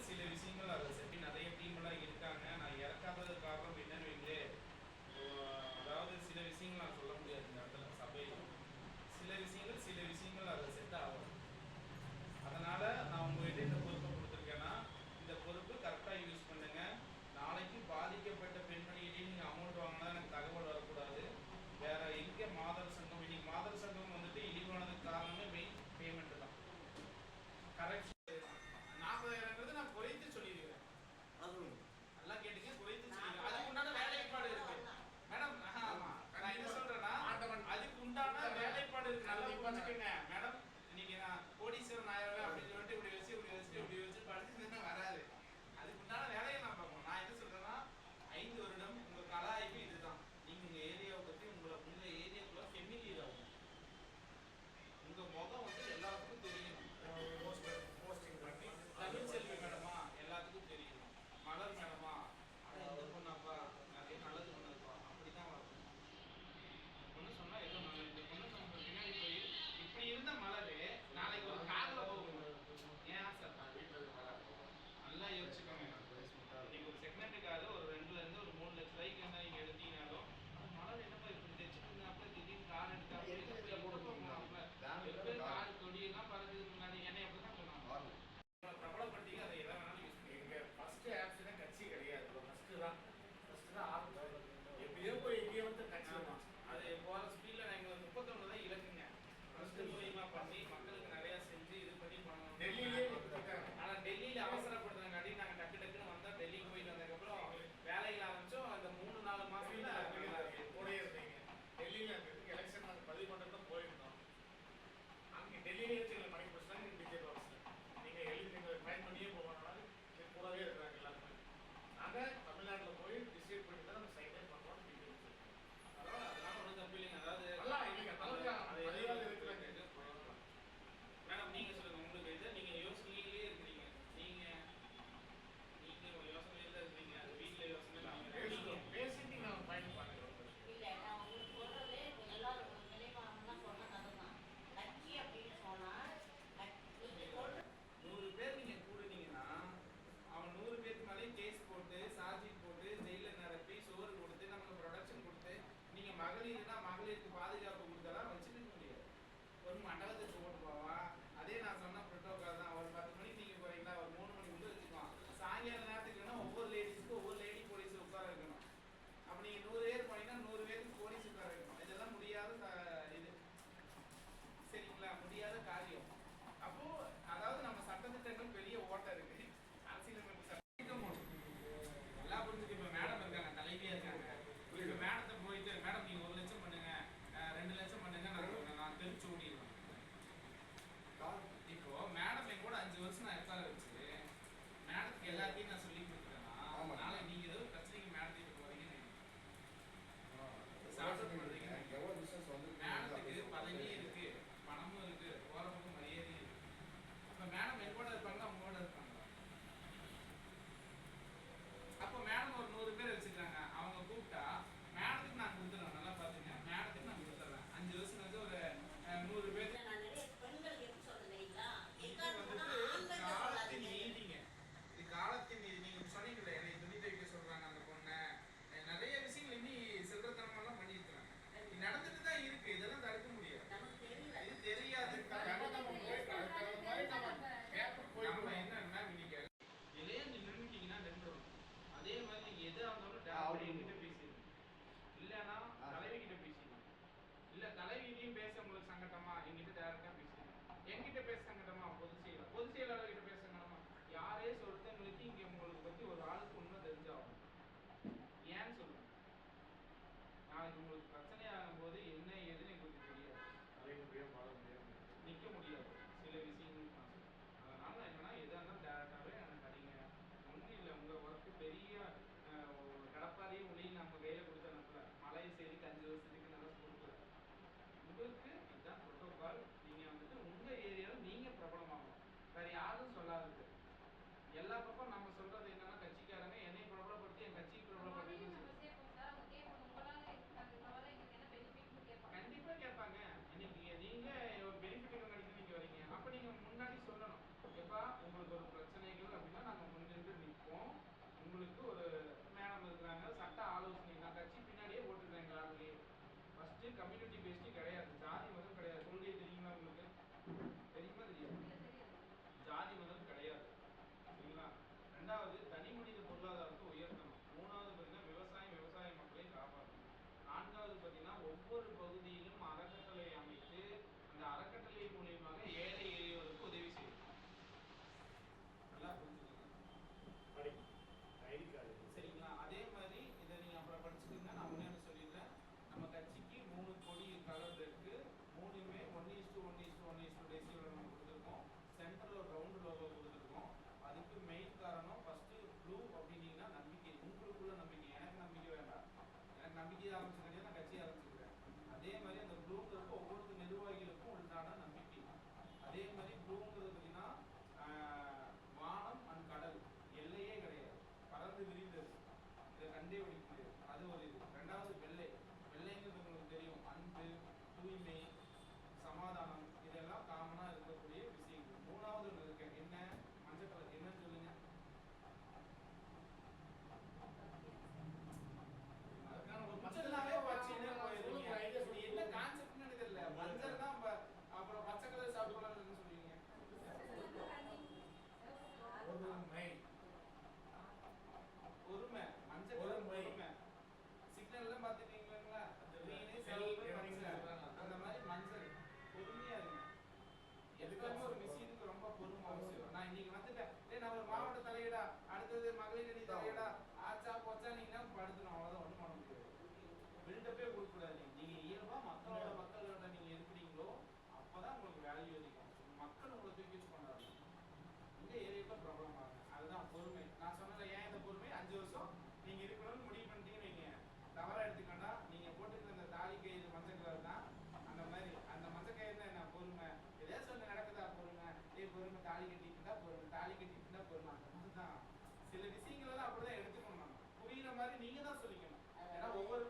சில விஷயங்கள் அதை சரி நிறைய டீம்லாம் இருக்காங்க. நான் இறக்காததுக்கு காரணம் என்னன்னு வைங்களே, அதாவது சில விஷயங்கள் நான் சொல்ல முடியாது இந்த இடத்துல சபையில். சில விஷயங்கள் அதை செட் ஆகும். அதனால் நான் உங்கள்கிட்ட இந்த பொறுப்பை கொடுத்துருக்கேன்னா, இந்த பொறுப்பு கரெக்டாக யூஸ் பண்ணுங்கள். நாளைக்கு பாதிக்கப்பட்ட பெண்மணிகிட்டே நீங்கள் அமௌண்ட் வாங்கினா எனக்கு தகவல் வரக்கூடாது. வேறு எங்கே மாதர் சங்கம், இன்னைக்கு மாதர் சங்கம் வந்துட்டு இழிவானதுக்கு காரணமே மெயின் பேமெண்ட்டு தான். கரெக்ட் 40,000ங்கிறது நான் குறைத்து சொல்லிடுவேன். நல்லா கேட்டுங்க, குறைத்து சொல்லிடுவேன். அதுக்கு உண்டான வேலைப்பாடு இருக்கு மேடம். நான் என்ன சொல்றேன்னா, அதுக்கு உண்டான வேலைப்பாடு இருக்கு. நல்லா புரிஞ்சுக்கங்க மேடம். இன்னைக்கு நான் கோடீஸ்வரன் ஆயிரம் அப்படின்னு சொல்லிட்டு இப்படி வச்சு படிச்சுன்னா வராது. அதுக்கு உண்டான வேலையை நான் பார்ப்போம். நான் என்ன சொல்றேன்னா, 5 வருடம் உங்க கலாய்வு இதுதான். நீங்க உங்க ஏரியாவை பத்தி உங்க ஏரியாக்குள்ள ஃபெமிலியர் ஆகும். உங்க முகம் வந்து எல்லாத்துக்கும் தெரியணும். தமிழ்ச்செல்வி மேடமா எல்லாத்துக்கும் தெரியும். மலர் மேடமா அதை எந்த பொண்ணாப்பா நிறைய நல்லது பண்ணதுப்பா அப்படிதான் வரணும். பொண்ணு சொன்னா ஏதோ நல்லது. இந்த பொண்ணு சொன்ன பின்னாடி போய் இப்படி இருந்த மலரு நாளைக்கு ஒரு காரில் போகணும். ஏன் சார் நல்லா யோசிச்சுக்கோங்க. இன்னைக்கு ஒரு செகண்ட் காரு ஒரு 2 ஒரு 3 லட்ச ரூபாய்க்கு என்ன நீங்க எடுத்தீங்கனாலும் மலர் என்னப்பா இப்படி தைச்சுட்டு திடீர்னு கார் எடுத்தாப்புல கார் கொடியெல்லாம் பறக்குது முன்னாடி என்னை அப்படிதான் சொன்னாங்க. பிரபலப்படுத்திக்க அதை எதை வேணாலும் யூஸ் பண்ணி. எங்க ஃபர்ஸ்ட் ஆக்சிடென்ட் கட்சி கிடையாது. ஃபர்ஸ்ட் தான் ஆரம்பிச்சோம். எப்படியோ போய் எங்கேயோ வந்து கட்சி தான். அது போகிற ஸ்பீடில் எங்களுக்கு 31 தான் இலக்குங்க. ஃபர்ஸ்ட் மூலியமா பண்ணி மக்களுக்கு நிறையா செஞ்சு இது பண்ணி பண்ணணும். டெல்லியிலே ஆனால் டெல்லியில் அவசரப்படுறதுங்காட்டி நாங்கள் டக்குன்னு வந்தால் டெல்லிக்கு போயிட்டு வந்ததுக்கப்புறம் வேலைகள் ஆரம்பித்தோம். அந்த 3-4 மாதத்தில் கூட இருந்தீங்க. டெல்லியில் எலெக்ஷன் நாங்கள் பதிவு பண்ணுறது போயிருந்தோம். அங்கே டெல்லியிலே வச்சு எங்களை பணி பிடிச்சாங்க. டிஜே பாக்ஸில் நீங்கள் நீங்கள் ட்ரைன் பண்ணியே போகணும்னாலும் கூடவே இருக்கிறாங்க எல்லாருமே. நாங்கள் தமிழ்நாட்டில் போய் டிசைட் பண்ணி தான் நம்ம சைனே பண்ணுறோம். அதனால ஒன்றும் தப்பு இல்லைங்க. அதாவது மேடம் நீங்கள் சொல்லுங்கள். உங்களுக்கு இது நீங்கள் யோசனையிலே இருக்கிறீங்க. நீங்கள் யோசனையில் இருக்கிறீங்க. அது வீட்டில் யோசனை பேசிட்டு நான் பயணம் பண்ணுறோம். இல்லை நான் உங்களுக்கு சொல்கிறது எல்லாரும் நிலைமாறலாம் சொன்ன கதை தான். லட்சி அப்படின்னு சொன்னால் 100 பேர் நீங்கள் கூடுனீங்கன்னா அவன் 100 பேருக்கு மேலேயும் கேஸ் போட்டு சார்ஜிட் போட்டு ஜெயிலில் நிரப்பி சோறு கொடுத்து நமக்கு ப்ரொடக்ஷன் கொடுத்து நீங்கள் மகளிர்னா மகளிருக்கு பாதுகாப்பு கொடுத்தலாம் வச்சுக்க முடியாது. ஒரு மண்டபத்துக்கு போட்டு போவான். அதே நான் சொன்ன ப்ரோட்டோகால் தான். ஒரு 10 மணிக்கு நீங்கள் போகிறீங்களா ஒரு 3 மணிக்கு வந்து வச்சுக்குவான். சாயங்கால நேரத்துக்குன்னா ஒவ்வொரு லேடிஸுக்கும் ஒவ்வொரு லேடி போலீஸ் உட்கார வைக்கணும். அப்போ நீங்கள் 100 பேர் போனீங்கன்னா 100 பேருக்கு போலீஸ் உட்கார வைக்கணும். இதெல்லாம் முடியாத இது சரிங்களா, முடியாத காரியம். அப்போ அதாவது நம்ம சட்டத்திட்டங்கள் பெரிய ஓட்டம் இருக்கு. அரசியலமைப்பு சட்டம் நல்லா புரிஞ்சுட்டு இப்போ மேடம் இருக்காங்க, தலைவியா இருக்காங்க. இப்போ மேடத்தை போயிட்டு மேடம் நீங்கள் 1 லட்சம் பண்ணுங்க 2 லட்சம் பண்ணுங்க நான் தெரிச்சு ஓடிடுவேன். இப்போ மேடம் என் கூட 5 வருஷம் நான் எஃப்ஆர் வச்சு மேடத்துக்கு எல்லாத்தையும் நான் சொல்லி கொடுக்குறேன்னா நாளை நீங்கள் ஏதோ பிரச்சனைக்கு மேடத்திட்டு போறீங்கன்னு மேடத்துக்கு பதவியும் இருக்கு, பணமும் இருக்கு, போறவங்க மரியாதையும் இருக்கு. அப்ப மேடம் என் கூட இருப்பாங்க, அவங்க கூட இருப்பாங்க. அப்போ மேடம் ஒரு 100 பேர் வச்சுக்கிறாங்க. அவங்க கூப்பிட்டா மேடத்துக்கு நான் கொடுத்துருவேன். நல்லா பாத்துங்க, மேடத்துக்கு நான் கொடுத்துட்றேன். 5 வருஷம் வந்து ஒரு 100 பேர் காலத்தின் நீதிங்க. இது காலத்தின் நீதி. நீங்க சொன்னீங்கல்ல என்னை துணி தைக்க சொல்றாங்க அந்த பொண்ணை, நிறைய விஷயங்கள் இன்னி செல்றத்தனமெல்லாம் பண்ணியிருக்கிறாங்க. இது நடந்துட்டு தான் இருக்கு. இதெல்லாம் தடுக்க முடியாது. இது தெரியாது. நம்ம என்னன்னா இன்னைக்கு இளைய நின்றுட்டீங்கன்னா நின்றுடும். அதே மாதிரி நீங்க எதா இருந்தாலும் என்கிட்ட பேசிடுங்க. இல்லைன்னா தலைவி கிட்ட பேசிடுங்க. இல்ல தலைவியிலையும் பேச உங்களுக்கு சங்கட்டமா என்கிட்ட டேரக்டா பேசிடுங்க. என்கிட்ட பேச சங்கடமா பொதுச் செயலாளர் கிட்ட பேச சங்கடமா யாரே ஒருத்தங்களுக்கு இங்க உங்களுக்கு பத்தி ஒரு ஆளுக்கு உண்மை தெரிஞ்சாகும். ஏன்னு சொல்லுங்க. நாளைக்கு உங்களுக்கு பிரச்சனை ஆகும் போது என்ன ஏதுன்னு எங்களுக்கு தெரியாது. நிக்க முடியாது சில விஷயங்கள். அதனால என்னன்னா எதா இருந்தாலும் டேரக்டாவே எனக்கு அடிங்க. ஒன்றும் இல்லை, உங்க ஒர்க்கு பெரிய கடப்பாரையும் உளியும் நம்ம கையில கொடுத்த அனுப்பல. மலையை செய்திக்கு 5 வருஷத்துக்கு நல்லா கொடுக்கல. உங்களுக்கு இதுதான் ப்ரோட்டோகால். நீங்க வந்துட்டு உங்க ஏரியாவில் நீங்க பிரபலமாகும். வேற யாரும் சொல்லாதது. எல்லா பக்கம் நம்ம சொல்றது என்னன்னா கட்சிக்காரங்க என்னை பிரபலப்படுத்தி என் கட்சியை பிரபலப்படுத்தி கண்டிப்பா கேட்பாங்க. இன்னைக்கு நீங்க ஒரு பெனிஃபிட் கிடைக்கும் நீங்க வரீங்க. அப்ப நீங்க முன்னாடி சொல்லணும், எப்பா உங்களுக்கு ஒரு பிரச்சனைகள் அப்படின்னா நாங்க ரெண்டாவது தனி மனித பொருளாதாரத்தை உயர்த்தணும். மூணாவது பார்த்தீங்கன்னா விவசாய மக்களை காப்பாற்றணும். நான்காவது பார்த்தீங்கன்னா ஒவ்வொரு பகுதியிலும் அறக்கட்டளை அமைத்து அந்த அறக்கட்டளை மூலியமாக ஏழை எளியோருக்கு உதவி செய்யும். நல்லா புரிஞ்சுக்கோங்க. சரிங்களா? அதே மாதிரி இதை நீங்க அப்புறம் படிச்சுக்கோங்க. நான் முன்னாடி சொல்லிடுறேன். நம்ம கட்சிக்கு 3 கொடி கலர் இருக்கு. 3மே 1:1:1 ரேஷியோட நம்ம கொடுத்துருக்கோம். சென்டர்ல ஒரு ரவுண்ட் லோகோ கொடுத்துருக்கோம். அதுக்கு மெயின் காரணம் ஃபர்ஸ்ட் ப்ளூ அப்படின்னீங்கன்னா நம்பிக்கை, உங்களுக்குள்ள நம்பிக்கை. எனக்கு நம்பிக்கை வேண்டாம், எனக்கு நம்பிக்கை ஆரம்பிச்சுக்கிட்டே நான் கட்சி ஆரம்பிச்சுக்கிறேன். அதே மாதிரி அந்த ப்ளூங்கிறதுக்கு ஒவ்வொரு நிர்வாகிகளுக்கும் உண்டான நம்பிக்கை. அதே மாதிரி ப்ளூங்கிறது பார்த்தீங்கன்னா வானம் அண்ட் கடல், எல்லையே கிடையாது, பறந்து விரிந்தது, இதை கண்டே பிடிக்க முடியாது. அது ஒரு இது. ரெண்டாவது வெள்ளைங்கிறது உங்களுக்கு தெரியும், அன்பு, தூய்மை, சமாதானம், இதெல்லாம் காமனா இருக்கக்கூடிய விஷயங்கள். மூணாவது ஒன்று இருக்கு, என்ன? மஞ்சள் கலர். என்னன்னு சொல்லுங்க. என்ன கான்செப்ட்னு தெரியல. மஞ்சள் தான், அப்புறம் பச்சை கலர் சாப்பிடலாம்னு சொல்லுவீங்க. பொறுமை, மஞ்சள் பொறுமை. சிக்னல் எல்லாம் பாத்துட்டீங்களா? அந்த மாதிரி மஞ்சள் பொறுமையா இருக்கு. எதுக்காக ஒரு விஷயத்துக்கு ரொம்ப பொறுமை அவசியம். நான் இன்னைக்கு வந்துட்டேன், நான் ஒரு மாவட்ட தலையிடா, அடுத்தது மகளிர் அணி தலையிடா, ஆச்சா போச்சா நீங்க படுத்தணும், அவ்வளவுதான், ஒண்ணும் பண்ண முடியாது. பில்டப்பே கொடுக்க கூடாது. நீங்க இயல்பா மக்களோட நீங்க இருக்கிறீங்களோ அப்பதான் உங்களுக்கு வேல்யூ அதிகம். மக்கள் உங்களை தூக்கி வச்சு கொண்டாடணும். இந்த ஏரியாவுல ப்ராப்ளம் ஆகும். அதுதான் பொறுமை. நான் சொன்னது ஏன் இந்த பொறுமை? 5 வருஷம் நீங்க இருக்கணும்னு முடிவு பண்ணிட்டீங்க. நீங்க தவறா எடுத்துக்கண்டா, நீங்க போட்டுக்கிற அந்த தாலி கயிறு மஞ்சள் கலர் தான். அந்த மாதிரி அந்த மஞ்சள் கயிறு தான் என்ன? பொறுமை. எதே சொன்ன நடக்குதா? பொறுமை. பொறுமை. தாலி கட்டிட்டு இருந்தா பொறுமை, தாலி கட்டிட்டு இருந்தா பொறுமை. அந்த மாதிரி தான் சில விஷயங்கள் எல்லாம் அப்படிதான் எடுத்துக்கணும். நம்ம புரியுற மாதிரி நீங்க தான் சொல்லிக்கணும். ஏன்னா ஒவ்வொரு